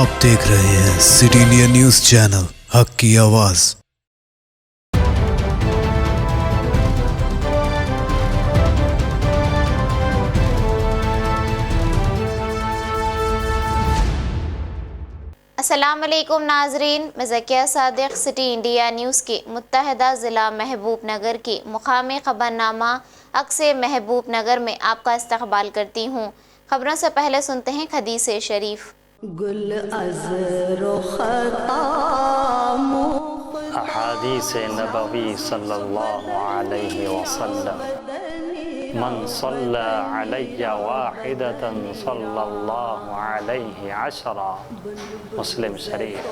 आप देख रहे हैं सिटी इंडिया न्यूज़ चैनल, हक की आवाज़। अस्सलाम वालेकुम नाजरीन, मैं Zakia Sadiq city India news के मुत्तहदा ज़िला महबूब नगर के मुकामी ख़बरनामा अक्से महबूब नगर में आपका इस्तकबाल करती हूँ। ख़बरों से पहले सुनते हैं हदीस शरीफ। अहादीस नबवी सल्लल्लाहु अलैहि वसल्लम, मन सल्ला अलैया वाहिदतन सल्लल्लाहु अलैहि अशरा। मुस्लिम शरीफ।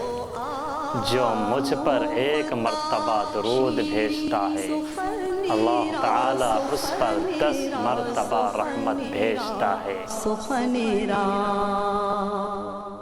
जो मुझ पर एक मर्तबा दरूद भेजता है, अल्लाह ताला उस पर 10 मर्तबा रहमत भेजता है।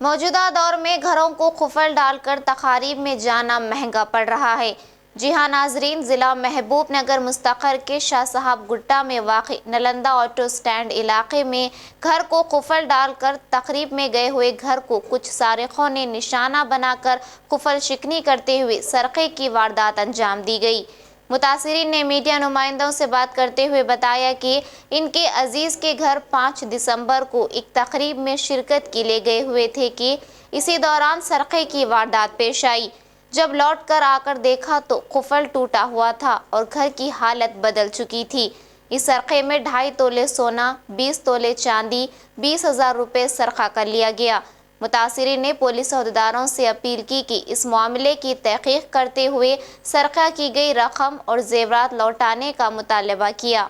मौजूदा दौर में घरों को खुफल डालकर तकारीब में जाना महंगा पड़ रहा है। जी हाँ नाजरीन, ज़िला महबूब नगर मुस्तक़र के शाह साहब गुट्टा में वाक़ई नालंदा ऑटो स्टैंड इलाके में घर को खुफल डालकर तकरीब में गए हुए घर को कुछ सारिकों ने निशाना बनाकर खुफल शिकनी करते हुए सरक़े की वारदात अंजाम दी गई। मुतासिरीन ने मीडिया नुमाइंदों से बात करते हुए बताया कि इनके अजीज़ के घर 5 दिसंबर को एक तकरीब में शिरकत के लिए गए हुए थे कि इसी दौरान सरक़े की वारदात पेश आई। जब लौट कर आकर देखा तो खुफल टूटा हुआ था और घर की हालत बदल चुकी थी। इस सरक़े में 2.5 तोले सोना, 20 तोले चांदी, 20,000 रुपये सरक़ा कर लिया गया। मुतासिरीन ने पुलिस अहदेदारों से अपील की कि इस मामले की तहक़ीक़ करते हुए सरक़ा की गई रकम और जेवरात लौटाने का मुतालबा किया।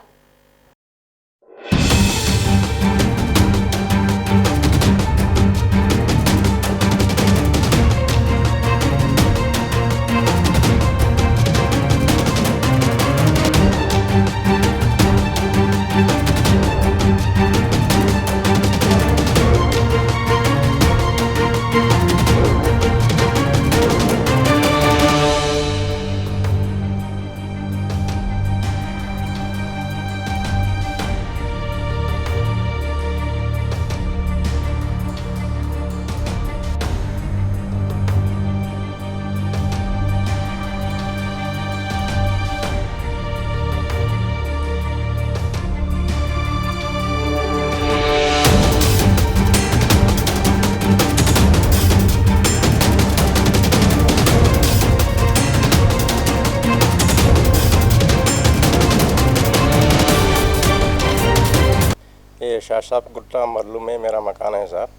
ये शाह साहब गुट्टा मरलू में मेरा मकान है साहब।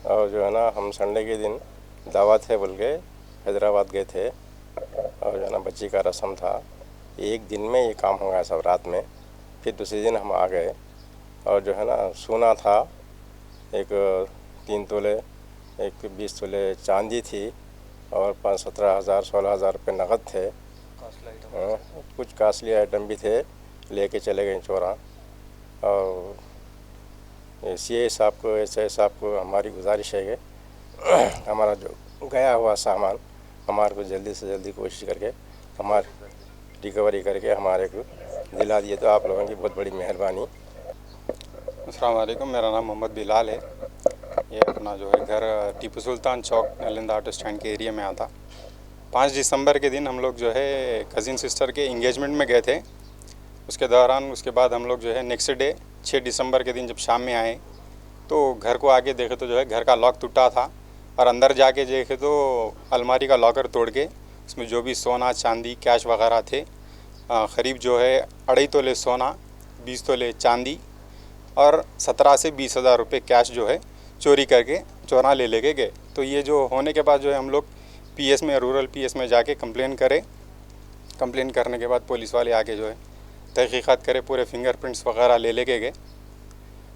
और जो है ना, हम संडे के दिन दावत है बोल के हैदराबाद गए थे और जो है ना बच्ची का रस्म था। एक दिन में ये काम हो गया सब रात में। फिर दूसरे दिन हम आ गए और जो है ना सोना था, एक 3 तोले, एक 20 तोले चांदी थी और 17,000 16,000 रुपये नकद थे। कुछ कास्टली आइटम भी थे, लेके चले गए चोरा। और सीए साहब को, एसआई साहब को हमारी गुजारिश है कि हमारा जो गया हुआ सामान हमारे को जल्दी से जल्दी कोशिश करके हमारी रिकवरी करके हमारे को दिला दिए तो आप लोगों की बहुत बड़ी मेहरबानी। अस्सलाम वालेकुम, मेरा नाम मोहम्मद बिलाल है। ये अपना जो है घर टीपू सुल्तान चौक नालंदा ऑटो स्टैंड के एरिया में आता। 5 दिसंबर के दिन हम लोग जो है कज़िन सिस्टर के इंगेजमेंट में गए थे। उसके बाद हम लोग जो है नेक्स्ट डे 6 दिसंबर के दिन जब शाम में आए तो घर को आके देखे तो जो है घर का लॉक टूटा था और अंदर जाके देखे तो अलमारी का लॉकर तोड़ के उसमें जो भी सोना चांदी कैश वगैरह थे, क़रीब जो है 2.5 तोले सोना, 20 तोले चांदी और 17 से 20,000 रुपये कैश जो है चोरी करके चोरा ले लेके गए। तो ये जो होने के बाद जो है हम लोग पीएस में, रूरल पीएस में जाके कंप्लेन करे। कंप्लेन करने के बाद पुलिस वाले आके जो है तहक़ीक़ात करे, पूरे फिंगरप्रिंट्स वगैरह ले लेके गए।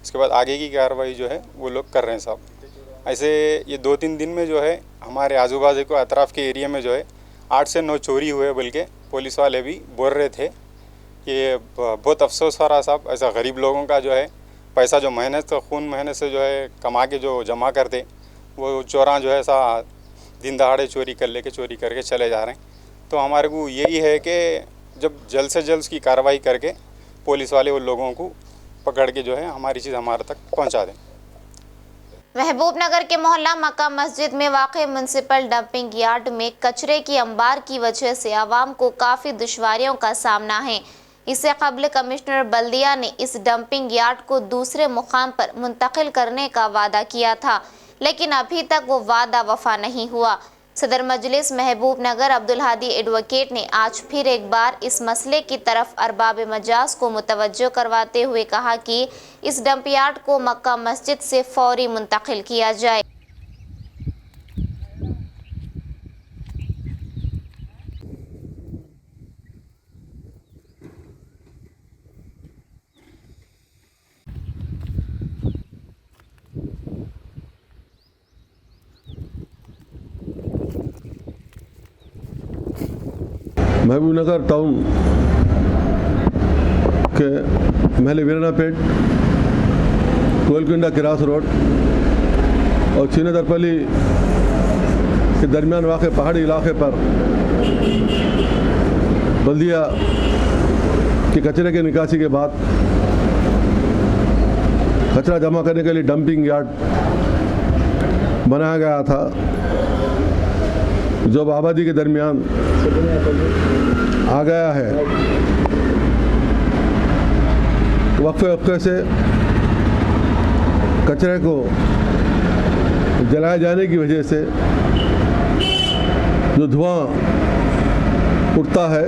उसके बाद आगे की कार्रवाई जो है वो लोग कर रहे हैं साहब। ऐसे ये 2-3 दिन में जो है हमारे आजू बाजू को अतराफ़ के एरिया में जो है 8 से 9 चोरी हुए, बल्कि पुलिस वाले भी बोल रहे थे। ये बहुत अफसोस हो रहा साहब, ऐसा गरीब लोगों का जो है पैसा जो मेहनत से, खून मेहनत से जो है कमा के जो जमा करते, वो चोरा जो है ऐसा दिन दहाड़े चोरी करके चले जा रहे हैं। तो हमारे को यही है कि जब जल्द से जल्द की कार्रवाई करके पुलिस वाले उन लोगों को पकड़ के जो है हमारी चीज़ हमारे तक पहुंचा दें। महबूबनगर के मोहल्ला मक्का मस्जिद में वाक़े म्युनिसिपल डंपिंग यार्ड में कचरे की अंबार की वजह से आवाम को काफ़ी दुश्वारियों का सामना है। इससे कबल कमिश्नर बल्दिया ने इस डंपिंग यार्ड को दूसरे मुकाम पर मुंतकिल करने का वादा किया था, लेकिन अभी तक वो वादा वफा नहीं हुआ। सदर मजलिस महबूबनगर अब्दुल हादी एडवोकेट ने आज फिर एक बार इस मसले की तरफ अरबाब मजाज को मुतवज्जो करवाते हुए कहा कि इस डंप यार्ड को मक्का मस्जिद से फौरी मुंतकिल किया जाए। महबूबनगर टाउन के महल वीरानापेट, कोलकुंडा क्रास रोड और चीना दरपली के दरमियान वाक़ पहाड़ी इलाके पर बल्दिया के कचरे के निकासी के बाद कचरा जमा करने के लिए डंपिंग यार्ड बनाया गया था, जो आबादी के दरमियान आ गया है। वक्फे से कचरे को जलाए जाने की वजह से जो धुआं उठता है,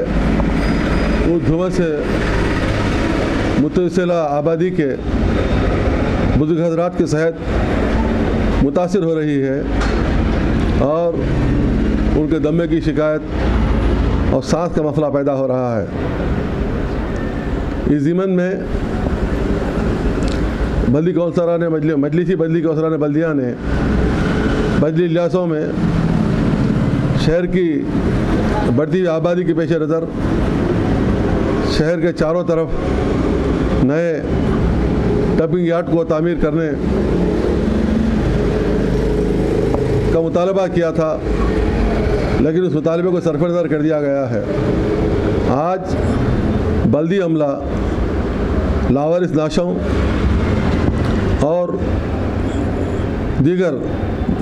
उस धुआं से मुतसिला आबादी के बुजुर्ग हज़रात की सेहत मुतासिर हो रही है और उनके दमे की शिकायत और सांस का मसला पैदा हो रहा है। इस ज़िमन में बल्दी कौंसलरा ने मजलिसी बल्दी कौंसलरा ने बल्दिया ने बजली इलाकों में शहर की बढ़ती हुई आबादी के पेश नज़र शहर के चारों तरफ नए डंपिंग यार्ड को तामीर करने का मुतालबा किया था, लेकिन उस मुतालबे को सरफनज़र कर दिया गया है। आज बल्दी अमला लावारिस लाशों और दीगर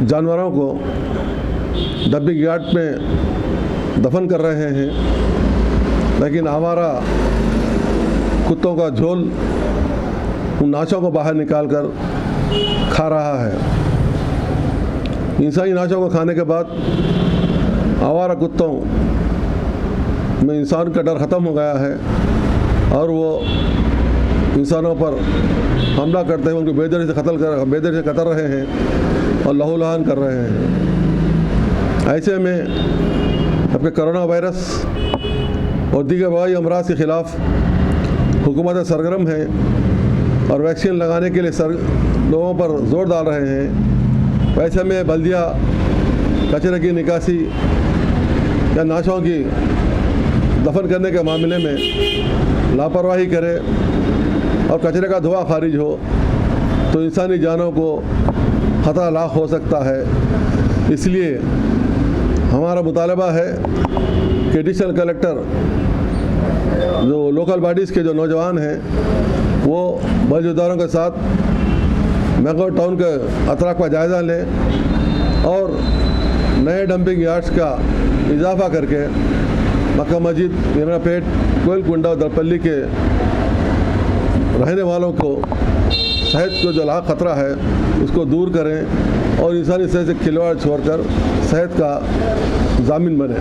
जानवरों को डंपिंग यार्ड में दफन कर रहे हैं, लेकिन हमारा कुत्तों का झोल उन नाशों को बाहर निकाल कर खा रहा है। इंसानी नाशों को खाने के बाद आवारा कुत्तों में इंसान का डर ख़त्म हो गया है और वो इंसानों पर हमला करते हैं, उनको बेदरी से कतर रहे हैं और लहूलुहान कर रहे हैं। ऐसे में अपने कोरोना वायरस और दीगर वबाई अमराज के ख़िलाफ़ हुकूमत सरगर्म है और वैक्सीन लगाने के लिए लोगों पर जोर डाल रहे हैं। वैसे में बल्दिया कचरे की निकासी या नाशों की दफन करने के मामले में लापरवाही करे और कचरे का धुआं खारिज हो तो इंसानी जानों को खतरा लाक हो सकता है। इसलिए हमारा मुतालबा है कि एडिशनल कलेक्टर जो लोकल बॉडीज़ के जो नौजवान हैं वो मौजूदारों के साथ मैंगलोर टाउन के अतराफ का जायज़ा लें और नए डंपिंग यार्ड्स का इजाफा करके मक्का मस्जिद, वीरानापेट, कोलकुंडा और दरपल्ली के रहने वालों को सेहत को जो लाख खतरा है उसको दूर करें और इंसानी सेहत से खिलवाड़ छोड़कर सेहत का जामिन बने।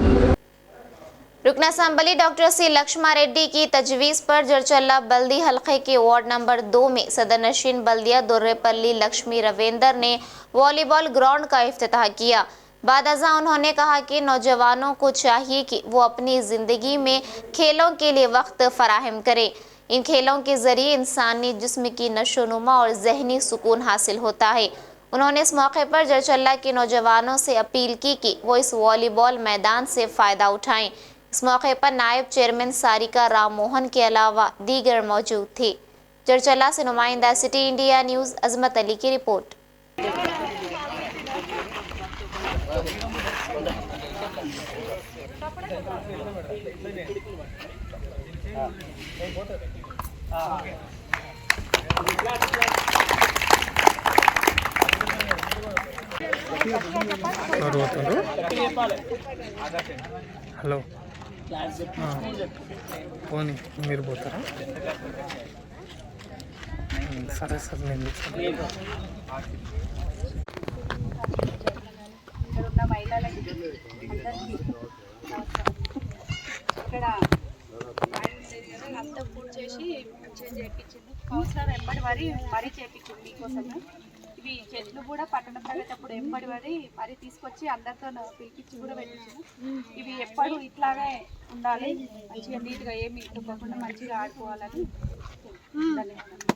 रुकना संबली डॉक्टर सी लक्ष्मा रेड्डी की तजवीज़ पर जरचल्ला बल्दी हल्के के वार्ड नंबर 2 में सदरनशीन बल्दिया दुर्रेपल्ली लक्ष्मी रविंदर ने वॉलीबॉल ग्राउंड का इफ्तिताह किया। बादअज़ा उन्होंने कहा कि नौजवानों को चाहिए कि वो अपनी ज़िंदगी में खेलों के लिए वक्त फराहम करें। इन खेलों के ज़रिए इंसानी जिस्म की नशोनुमा और जहनी सुकून हासिल होता है। उन्होंने इस मौके पर जरचल्ला के नौजवानों से अपील की कि वो इस वॉलीबॉल मैदान से फ़ायदा उठाएं। इस मौके पर नायब चेयरमैन सारिका राम मोहन के अलावा दीगर मौजूद थे। जरचल्ला से नुमाइंदा सिटी इंडिया न्यूज़ अजमत अली की रिपोर्ट। హలో పోనీ మీరు పోతారా సరే సార్ నేను ఉన్న మహిళలకి అందరికీ ఇక్కడ అంతా పూర్తి చేసి మంచిగా చేయించింది సంవత్సరం ఎంబడి మరీ చేయించింది మీకోసము. ఇవి చెట్లు కూడా పట్టణ ప్రగతి అప్పుడు ఎంబడి మరీ తీసుకొచ్చి అందరితో పిలిపించి కూడా పెట్టించాను. ఇవి ఎప్పుడు ఇట్లాగే ఉండాలి, మంచిగా నీట్గా ఏమి తొక్కకుండా మంచిగా ఆడుకోవాలని ధన్యవాదాలు.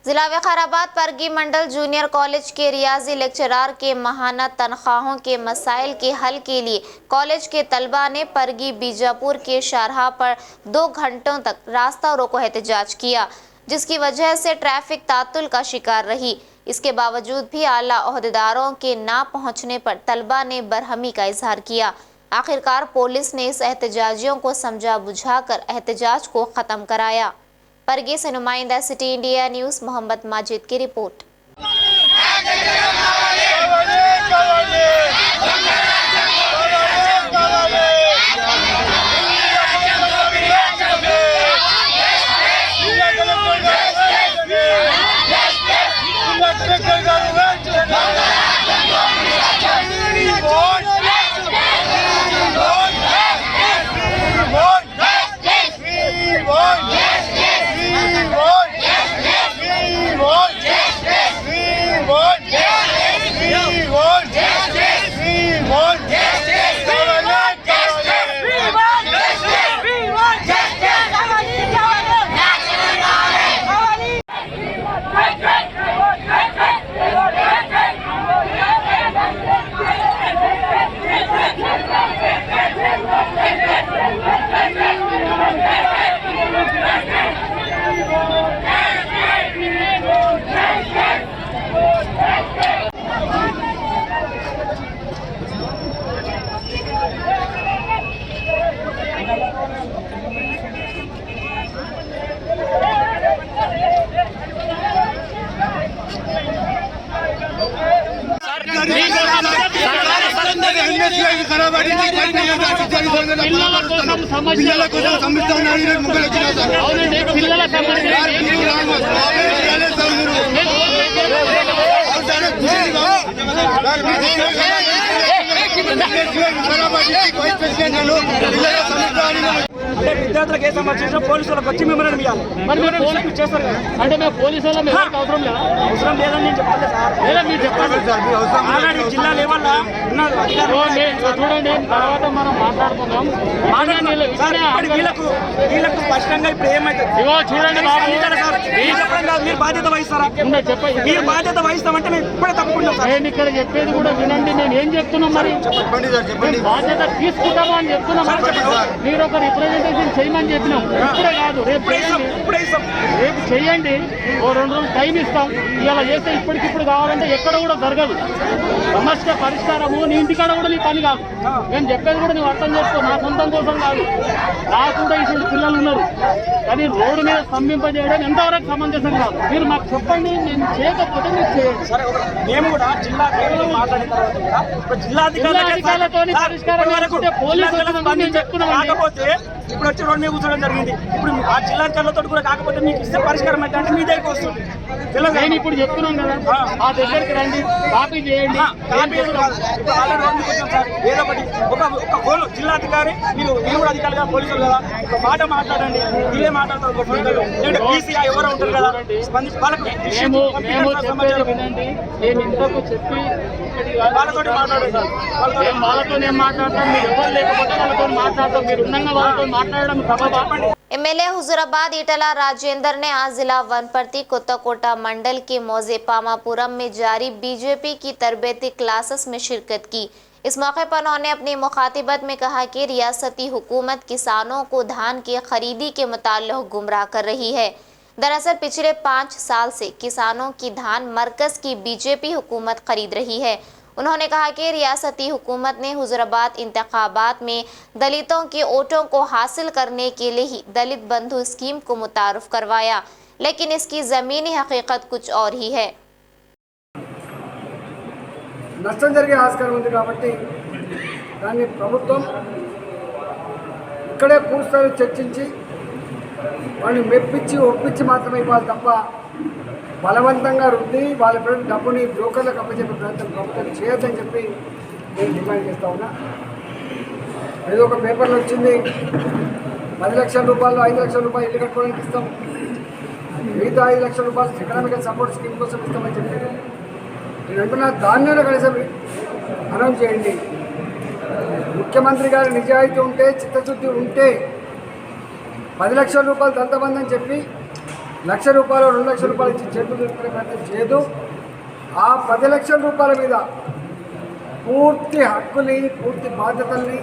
जिला विकाराबाद परगी मंडल जूनियर कॉलेज के रियाजी लेक्चरार के माहाना तनख्वाहों के मसाइल के हल के लिए कॉलेज के तलबा ने परगी बीजापुर के शाहराह पर 2 घंटों तक रास्ता रोको एहतजाज किया, जिसकी वजह से ट्रैफिक तातुल का शिकार रही। इसके बावजूद भी आला ओहदेदारों के ना पहुंचने पर तलबा ने बरहमी का इजहार किया। आखिरकार पुलिस ने इस एहतजाजियों को समझा बुझाकर एहतजाज को ख़त्म कराया। परगी से नुमाइंदा city India news Mohammad Majid की रिपोर्ट। అంటే విద్యార్థులకు ఏ సమస్య వచ్చినా పోలీసులకు వచ్చి మిమ్మల్ని ఇవ్వాలి. మరి చేస్తారు కదా, అంటే మేము పోలీసు వాళ్ళం అవసరం లేదా? అవసరం లేదని నేను చెప్పాలి సార్. లేదా మీరు చెప్పండి సార్, ఆల్రెడీ జిల్లా లెవెల్ ఉన్నారు చూడండి, తర్వాత మనం మాట్లాడుకుందాం. వీళ్ళకు స్పష్టంగా ఇప్పుడు ఏమైతుంది చూడండి మీరు బాధ్యత వహిస్తారా? మీరు బాధ్యత వహిస్తామంటే మేము ఇప్పుడే తప్పుకుంటాం సార్. నేను ఇక్కడ చెప్పేది కూడా వినండి, నేను ఏం చెప్తున్నాం మరి బాధ్యత తీసుకుంటాము అని చెప్తున్నాం. మీరు ఒక రిప్రజెంటేషన్ చేయమని చెప్పినాం, ఇప్పుడే కాదు రేపు చేయండి. ఓ 2 రోజులు టైం ఇస్తాం. ఇలా చేస్తే ఇప్పటికిప్పుడు కావాలంటే ఎక్కడ కూడా జరగదు. సమస్య పరిష్కారము నీ ఇంటికాడ కూడా నీ పని కాదు. నేను చెప్పేది కూడా నువ్వు అర్థం చేసుకో, నా సొంతం కోసం కాదు. నాకు కూడా ఇటువంటి పిల్లలు ఉన్నారు, కానీ రోడ్డు మీద స్తంభింపజేయడం ఎంతవరకు సమంజసం కాదు. మీరు మాకు చెప్పండి, నేను చేయకపోతే మీరు చేయండి. మేము కూడా జిల్లాధికారులతో పరిష్కారం పోలీసులు చెప్తున్నాం. కాకపోతే ఇప్పుడు వచ్చి రోడ్డు మీద కూర్చోవడం జరిగింది. ఇప్పుడు ఆ జిల్లాధికారులతో కూడా కాకపోతే మీకు ఇస్తే పరిష్కారం అయితే అంటే మీ దగ్గరికి వస్తుంది. నేను ఇప్పుడు చెప్తున్నాం కదా, ఆ దగ్గరికి రండి, కాపీ చేయండి. ఏదో ఒకటి ఒక ఫోన్ జిల్లాధికారి మీరు కూడా అధికారులు కదా, పోలీసులు కదా, ఒక మాట మాట్లాడండి. వీళ్ళే మాట్లాడతారు, ఒక ఫోన్ లేదంటే పీసీఐ ఎవరో ఉంటారు కదా, వాళ్ళకి వినండి. నేను ఇంతకు చెప్పి వాళ్ళతో మాట్లాడండి. వాళ్ళతో నేను మాట్లాడతాను, మీరు ఎవరు లేకపోతే వాళ్ళతో మాట్లాడతాం. మీరు ఉన్నంగా వాళ్ళతో మాట్లాడడం సభ. एमएलए हुजूराबाद इटला राजेंद्र ने आज जिला वनपर्ती कोत्ताकोटा मंडल के मौजे पामापुरम में जारी बीजेपी की तरबेती क्लासेस में शिरकत की। इस मौके पर उन्होंने अपनी मुखातिबत में कहा कि रियासती हुकूमत किसानों को धान की खरीदी के मुताल्लिक़ गुमराह कर रही है। दरअसल पिछले 5 साल से किसानों की धान मरकज की बीजेपी हुकूमत खरीद रही है। उन्होंने कहा कि रियासती हुकूमत ने हुजूराबाद इंतखाबात में दलितों के वोटों को हासिल करने के लिए ही दलित बंधु स्कीम को मुतारुफ करवाया। लेकिन इसकी ज़मीनी हकीकत कुछ और ही है। నష్టం జరిగే ఆస్కారం ఉంది కాబట్టి దాన్ని ప్రభుత్వం ఇక్కడే పూర్తిస్థాయిలో చర్చించి వాళ్ళని మెప్పించి ఒప్పించి మాత్రమే ఇవ్వాలి తప్ప బలవంతంగా రుద్ది వాళ్ళ పేరు డబ్బుని బ్రోకర్లకు అప్పచెప్పే ప్రయత్నం ప్రభుత్వం చేయొద్దని చెప్పి నేను డిమాండ్ చేస్తా ఉన్నా. ఏదో ఒక పేపర్లో వచ్చింది 10 లక్షల రూపాయలు 5 లక్షల రూపాయలు ఇల్లు కట్టుకోవడానికి ఇస్తాం, మిగతా 5 లక్షల రూపాయలు ఎకనామికల్ సపోర్ట్ స్కీమ్ కోసం ఇస్తామని చెప్పి నేను అంటున్నా. దాన్ని కనీసం అనౌన్స్ చేయండి. ముఖ్యమంత్రి గారి నిజాయితీ ఉంటే, చిత్తశుద్ధి ఉంటే 10 లక్షల రూపాయలు దళిత బంధు అని చెప్పి 1 లక్ష రూపాయలు 2 లక్షల రూపాయలు ఇచ్చి చేతులు దొరుకునే ప్రయత్నం చేయదు. ఆ 10 లక్షల రూపాయల మీద పూర్తి హక్కుని, పూర్తి బాధ్యతల్ని,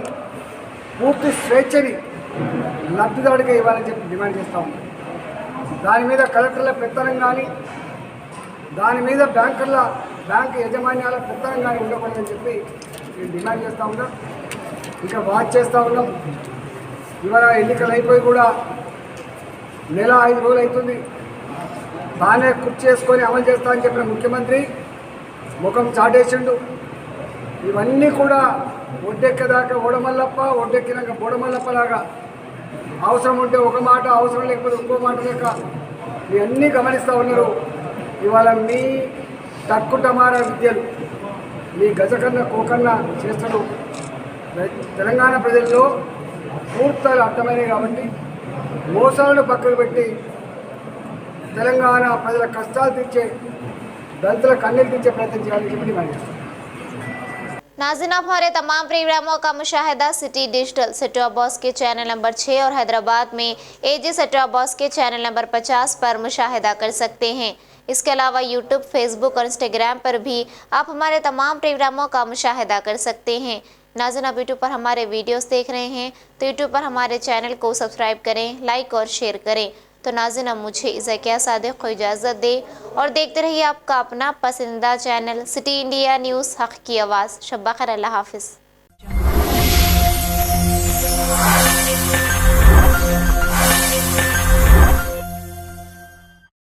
పూర్తి స్వేచ్ఛని లబ్ధిదారుడిగా ఇవ్వాలని చెప్పి డిమాండ్ చేస్తూ ఉన్నాం. దాని మీద కలెక్టర్ల పెత్తనం కానీ, దాని మీద బ్యాంకు యాజమాన్యాల పెత్తనం కానీ ఉండకూడదని చెప్పి నేను డిమాండ్ చేస్తూ ఉన్నాం. ఇంకా వాచ్ చేస్తూ ఉన్నాం. ఇవాళ ఎన్నికలు అయిపోయి కూడా నెల 5 రోజులు అవుతుంది. తానే కుర్చీ చేసుకొని అమలు చేస్తా అని చెప్పిన ముఖ్యమంత్రి ముఖం చాటేసిండు. ఇవన్నీ కూడా ఒడ్డెక్కేదాకా ఓడమల్లప్ప, ఒడ్డెక్కినాక బోడమల్లప్పలాగా అవసరం ఉంటే ఒక మాట, అవసరం లేకపోతే ఇంకో మాట లేక ఇవన్నీ గమనిస్తూ ఉన్నారు. ఇవాళ మీ తక్కుటమారా విద్యలు, మీ గజకన్న కోకన్న చేస్తున్నారు తెలంగాణ ప్రజల్లో పూర్తిగా అర్థమైనవి కాబట్టి మోసాలను పక్కకు పెట్టి తెలంగాణ ప్రజల కష్టాలు తీర్చే, దళితుల కన్నీళ్ళు తీర్చే ప్రయత్నం చేయాలని చెప్పి డిమాండ్ చేస్తాం. नाज़रीन, आप हमारे तमाम प्रोग्रामों का मुशाहिदा city digital set top box के चैनल नंबर 6 और हैदराबाद में एजी सेट टॉप बॉक्स के चैनल नंबर 50 पर मुशाहिदा कर सकते हैं। इसके अलावा यूट्यूब, फेसबुक और इंस्टाग्राम पर भी आप हमारे तमाम प्रोग्रामों का मुशाहिदा कर सकते हैं। नाज़रीन, आप यूट्यूब पर हमारे वीडियोस देख रहे हैं तो यूट्यूब पर हमारे चैनल को सब्सक्राइब करें, लाइक और शेयर करें। तो नाज़रीन, अब मुझे ज़किया सादिक को इजाज़त दे और देखते रहिए आपका अपना पसंदीदा चैनल सिटी इंडिया न्यूज़, हक़ की आवाज़। शब बख़ैर, अल्लाह हाफ़िज़।